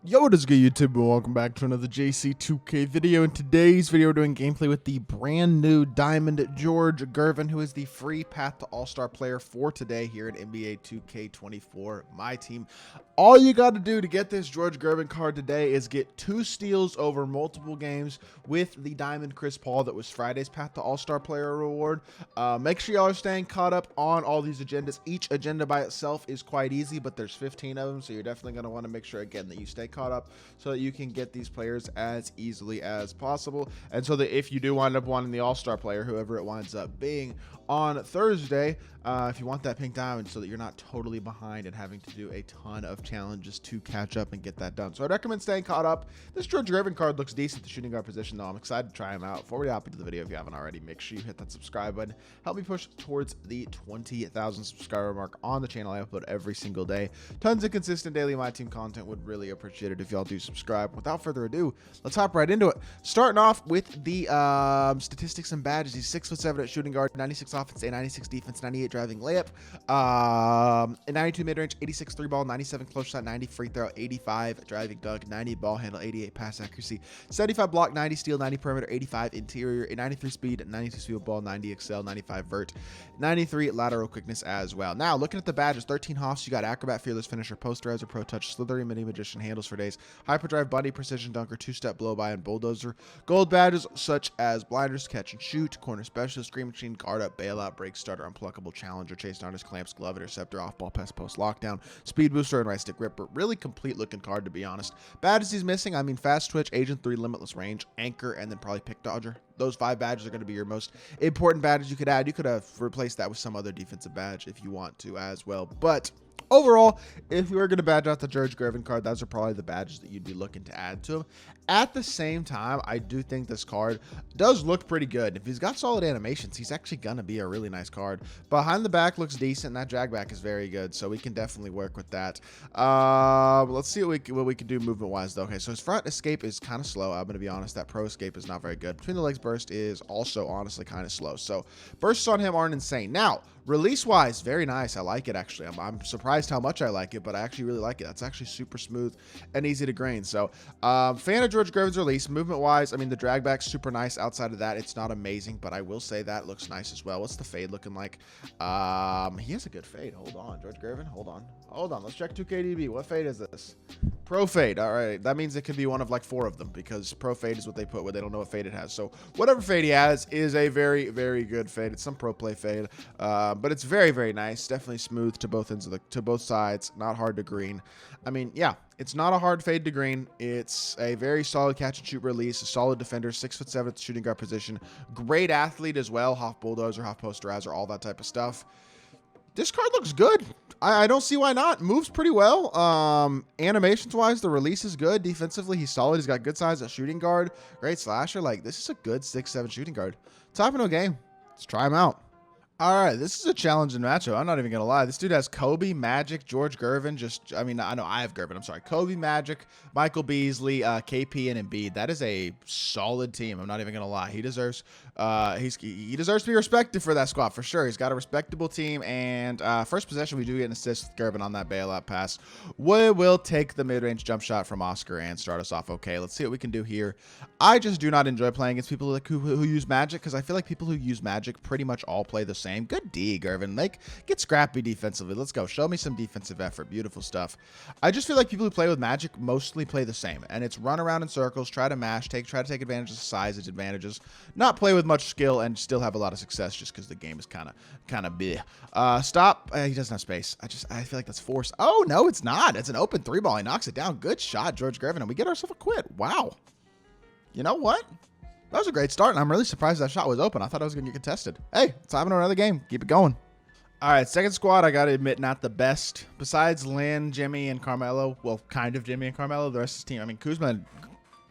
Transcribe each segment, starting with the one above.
Yo, what is good, YouTube, and welcome back to another JC2K video. In today's video, we're doing gameplay with the brand new Diamond George Gervin, who is the free Path to All-Star player for today here in NBA 2K24 MyTEAM. All you got to do to get this George Gervin card today is get 2 steals over multiple games with the Diamond Chris Paul that was Friday's Path to All-Star player reward. Make sure y'all are staying caught up on all these agendas. Each agenda by itself is quite easy, but there's 15 of them, so you're definitely going to want to make sure, again, that you stay caught up so that you can get these players as easily as possible, and so that if you do wind up wanting the all-star player, whoever it winds up being on Thursday, if you want that pink diamond, so that you're not totally behind and having to do a ton of challenges to catch up and get that done. So I'd recommend staying caught up. This George Gervin card looks decent, the shooting guard position, though. I'm excited to try him out. Before we hop into the video, if you haven't already, make sure you hit that subscribe button. Help me push towards the 20,000 subscriber mark on the channel. I upload every single day. Tons of consistent daily MyTEAM content. Would really appreciate it if y'all do subscribe. Without further ado, let's hop right into it. Starting off with the statistics and badges. He's 6'7" at shooting guard, 96 offense, a 96 defense, 98 driving layup, a 92 mid-range, 86 3-ball, 97 close shot, 90 free throw, 85 driving dunk, 90 ball handle, 88 pass accuracy, 75 block, 90 steal, 90 perimeter, 85 interior, a 93 speed, 92 speed ball, 90 excel, 95 vert, 93 lateral quickness as well. Now, looking at the badges, 13 Hoffs, you got acrobat, fearless finisher, posterizer, pro touch, slithery, mini magician, handles for days, hyperdrive, buddy, precision dunker, two-step blow by, and bulldozer. Gold badges such as blinders, catch and shoot, corner specialist, screen machine, guard up, bailout, break starter, unpluckable, challenger, chase artist, clamps, glove, interceptor, off ball pass, post lockdown, speed booster, and right stick ripper. Really complete looking card, to be honest. Badges he's missing, I mean, fast twitch, agent 3, limitless range, anchor, and then probably pick dodger. Those 5 badges are going to be your most important badges you could add. You could have replaced that with some other defensive badge if you want to as well, but overall, if you were going to badge out the George Gervin card, those are probably the badges that you'd be looking to add to him. At the same time, I do think this card does look pretty good. If he's got solid animations, he's actually going to be a really nice card. Behind the back looks decent, and that drag back is very good, so we can definitely work with that. Let's see what we can do movement-wise, though. Okay, so his front escape is kind of slow. I'm going to be honest, that pro escape is not very good. Between the legs burst is also honestly kind of slow, so bursts on him aren't insane. Now, release-wise, very nice. I like it, actually. I'm surprised how much I like it, but I actually really like it. That's actually super smooth and easy to grain. So, fan of George Gervin's release. Movement-wise, I mean, the drag back's super nice. Outside of that, it's not amazing, but I will say that looks nice as well. What's the fade looking like? He has a good fade. Hold on, George Gervin. Hold on. Let's check 2KDB. What fade is this? Pro fade. All right, that means it could be one of like 4 of them, because pro fade is what they put where they don't know what fade it has. So whatever fade he has is a very, very good fade. It's some pro play fade, but it's very, very nice. Definitely smooth to both ends of to both sides. Not hard to green. I mean, yeah, it's not a hard fade to green. It's a very solid catch and shoot release. A solid defender, 6'7" at the shooting guard position. Great athlete as well. Half bulldozer, half posterizer, all that type of stuff. This card looks good. I don't see why not. Moves pretty well. Animations wise, the release is good. Defensively, he's solid. He's got good size at shooting guard. Great slasher. Like, this is a good 6'7" shooting guard. Top of no game. Let's try him out. All right, this is a challenging matchup. I'm not even going to lie. This dude has Kobe, Magic, George Gervin. I know I have Gervin. I'm sorry. Kobe, Magic, Michael Beasley, KP, and Embiid. That is a solid team. I'm not even going to lie. He deserves he deserves to be respected for that squad, for sure. He's got a respectable team. And first possession, we do get an assist with Gervin on that bailout pass. We will take the mid-range jump shot from Oscar and start us off okay. Let's see what we can do here. I just do not enjoy playing against people like who use Magic, because I feel like people who use Magic pretty much all play the same. Good D, Gervin. Like, get scrappy defensively. Let's go. Show me some defensive effort. Beautiful stuff. I just feel like people who play with Magic mostly play the same, and it's run around in circles, try to mash, try to take advantage of size advantages, not play with much skill, and still have a lot of success just because the game is kind of bleh. Stop. He doesn't have space. I feel like that's forced. Oh, no, it's not. It's an open 3-ball. He knocks it down. Good shot, George Gervin, and we get ourselves a quit. Wow. You know what? That was a great start, and I'm really surprised that shot was open. I thought I was going to get contested. Hey, it's time for another game. Keep it going. All right, second squad, I got to admit, not the best. Besides Lynn, Jimmy, and Carmelo, well, kind of Jimmy and Carmelo, the rest of the team, I mean, Kuzma and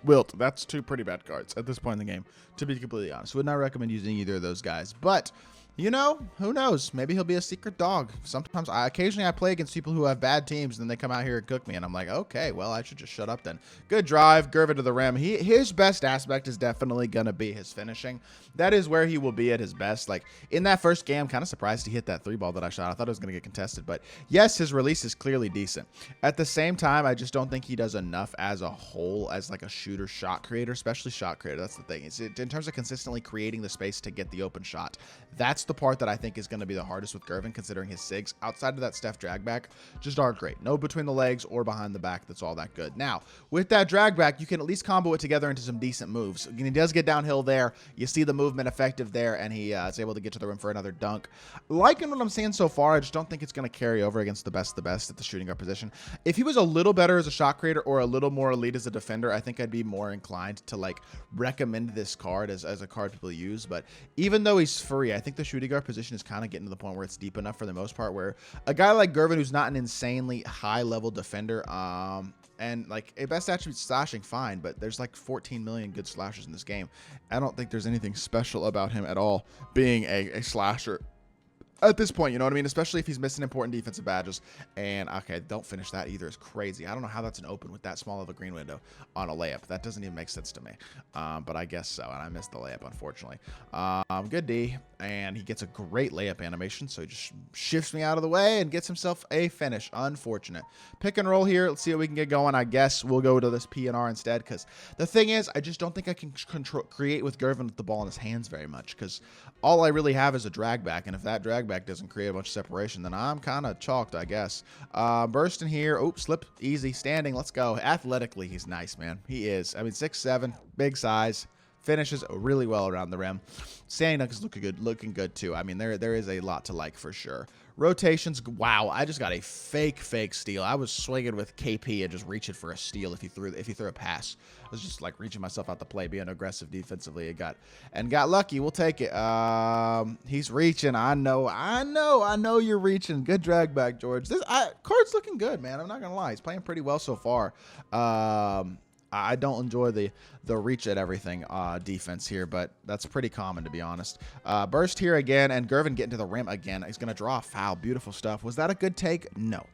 Wilt, that's 2 pretty bad cards at this point in the game, to be completely honest. Would not recommend using either of those guys. But You know, who knows? Maybe he'll be a secret dog. Sometimes occasionally I play against people who have bad teams, and then they come out here and cook me, and I'm like, okay, well, I should just shut up then. Good drive, Gervin to the rim. His best aspect is definitely gonna be his finishing. That is where he will be at his best. Like in that first game, I'm kind of surprised he hit that 3-ball that I shot. I thought it was gonna get contested, but yes, his release is clearly decent. At the same time, I just don't think he does enough as a whole as like a shooter shot creator, especially shot creator. That's the thing. It's in terms of consistently creating the space to get the open shot. That's the part that I think is going to be the hardest with GERVIN, considering his SIGs outside of that Steph drag back just aren't great. No between the legs or behind the back that's all that good. Now, with that drag back, you can at least combo it together into some decent moves. And he does get downhill there. You see the movement effective there, and he is able to get to the rim for another dunk. Liking what I'm seeing so far, I just don't think it's going to carry over against the best at the shooting guard position. If he was a little better as a shot creator or a little more elite as a defender, I think I'd be more inclined to like recommend this card as a card people use. But even though he's free, I think the shooting guard position is kind of getting to the point where it's deep enough for the most part, where a guy like GERVIN, who's not an insanely high level defender, and like a best attribute slashing, fine, but there's like 14 million good slashers in this game. I don't think there's anything special about him at all being a slasher at this point, you know what I mean? Especially if he's missing important defensive badges. And, okay, don't finish that either. It's crazy. I don't know how that's an open with that small of a green window on a layup. That doesn't even make sense to me. But I guess so. And I missed the layup, unfortunately. Good D. And he gets a great layup animation. So he just shifts me out of the way and gets himself a finish. Unfortunate. Pick and roll here. Let's see what we can get going. I guess we'll go to this PNR instead. Because the thing is, I just don't think I can create with GERVIN with the ball in his hands very much. Because all I really have is a drag back. And if that drag back doesn't create a bunch of separation, then I'm kind of chalked, I guess. Burst in here. Oops, slip. Easy. Standing. Let's go. Athletically, he's nice, man. He is. I mean, 6'7", big size. Finishes really well around the rim. Standing dunk is looking good too. I mean, there is a lot to like for sure. Rotations, wow! I just got a fake steal. I was swinging with KP and just reaching for a steal if he threw a pass. I was just like reaching myself out the play, being aggressive defensively. Got lucky. We'll take it. He's reaching. I know you're reaching. Good drag back, George. This card's looking good, man. I'm not gonna lie. He's playing pretty well so far. I don't enjoy the reach at everything defense here, but that's pretty common, to be honest. Burst here again, and GERVIN getting to the rim again. He's going to draw a foul. Beautiful stuff. Was that a good take? No.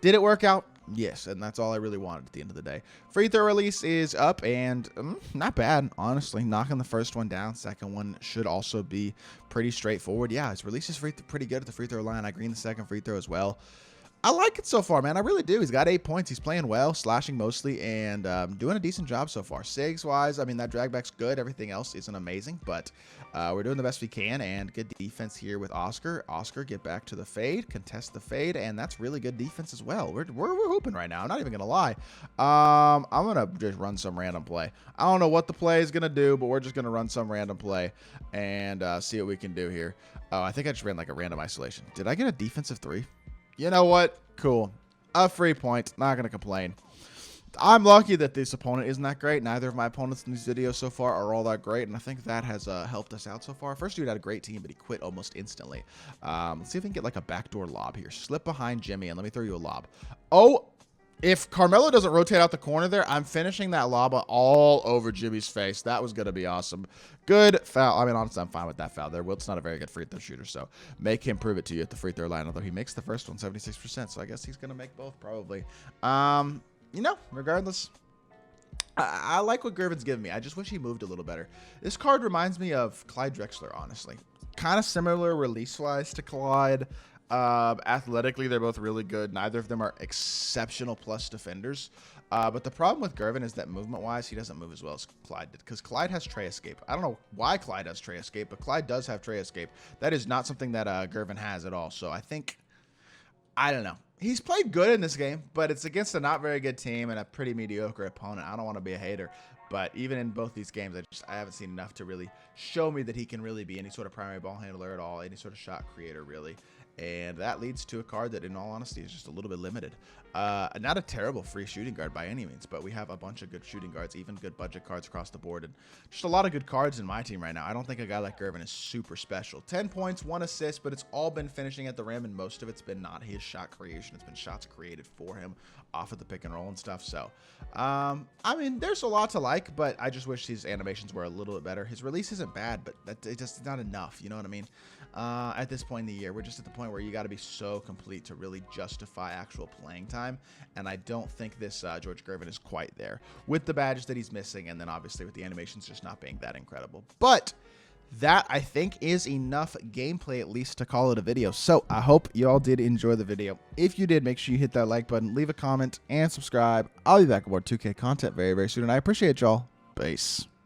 Did it work out? Yes, and that's all I really wanted at the end of the day. Free throw release is up, and not bad, honestly. Knocking the first one down. Second one should also be pretty straightforward. Yeah, his release is pretty good at the free throw line. I green the second free throw as well. I like it so far, man. I really do. He's got 8 points. He's playing well, slashing mostly, and doing a decent job so far. Sigs-wise, I mean, that drag back's good. Everything else isn't amazing, but we're doing the best we can, and good defense here with Oscar. Oscar, get back to the fade, contest the fade, and that's really good defense as well. We're hooping right now. I'm not even going to lie. I'm going to just run some random play. I don't know what the play is going to do, but we're just going to run some random play and see what we can do here. Oh, I think I just ran like a random isolation. Did I get a defensive 3? You know what? Cool. A free point. Not going to complain. I'm lucky that this opponent isn't that great. Neither of my opponents in these videos so far are all that great, and I think that has helped us out so far. First dude had a great team, but he quit almost instantly. Let's see if we can get like a backdoor lob here. Slip behind Jimmy, and let me throw you a lob. Oh, if Carmelo doesn't rotate out the corner there, I'm finishing that lob all over Jimmy's face. That was going to be awesome. Good foul. I mean, honestly, I'm fine with that foul there. Wilt's not a very good free throw shooter, so make him prove it to you at the free throw line, although he makes the first one 76%, so I guess he's going to make both probably. You know, regardless, I like what GERVIN's giving me. I just wish he moved a little better. This card reminds me of Clyde Drexler, honestly. Kind of similar release-wise to Clyde. Athletically, they're both really good. Neither of them are exceptional plus defenders. But the problem with GERVIN is that movement-wise, he doesn't move as well as Clyde did. Because Clyde has tray escape. I don't know why Clyde has tray escape, but Clyde does have tray escape. That is not something that GERVIN has at all. So I think, I don't know. He's played good in this game, but it's against a not very good team and a pretty mediocre opponent. I don't want to be a hater. But even in both these games, I haven't seen enough to really show me that he can really be any sort of primary ball handler at all, any sort of shot creator, really. And that leads to a card that, in all honesty, is just a little bit limited. Not a terrible free shooting guard by any means, but we have a bunch of good shooting guards, even good budget cards across the board, and just a lot of good cards in my team right now. I don't think a guy like GERVIN is super special. 10 points, 1 assist, but it's all been finishing at the rim, and most of it's been not his shot creation. It's been shots created for him off of the pick and roll and stuff. So, I mean, there's a lot to like, but I just wish his animations were a little bit better. His release isn't bad, but it's just not enough. You know what I mean? At this point in the year, we're just at the point where you got to be so complete to really justify actual playing time, and I don't think this George GERVIN is quite there with the badges that he's missing, and then obviously with the animations just not being that incredible. But that, I think, is enough gameplay, at least, to call it a video. So I hope you all did enjoy the video. If you did, make sure you hit that like button, leave a comment, and subscribe. I'll be back with more 2K content very, very soon, and I appreciate y'all. Peace.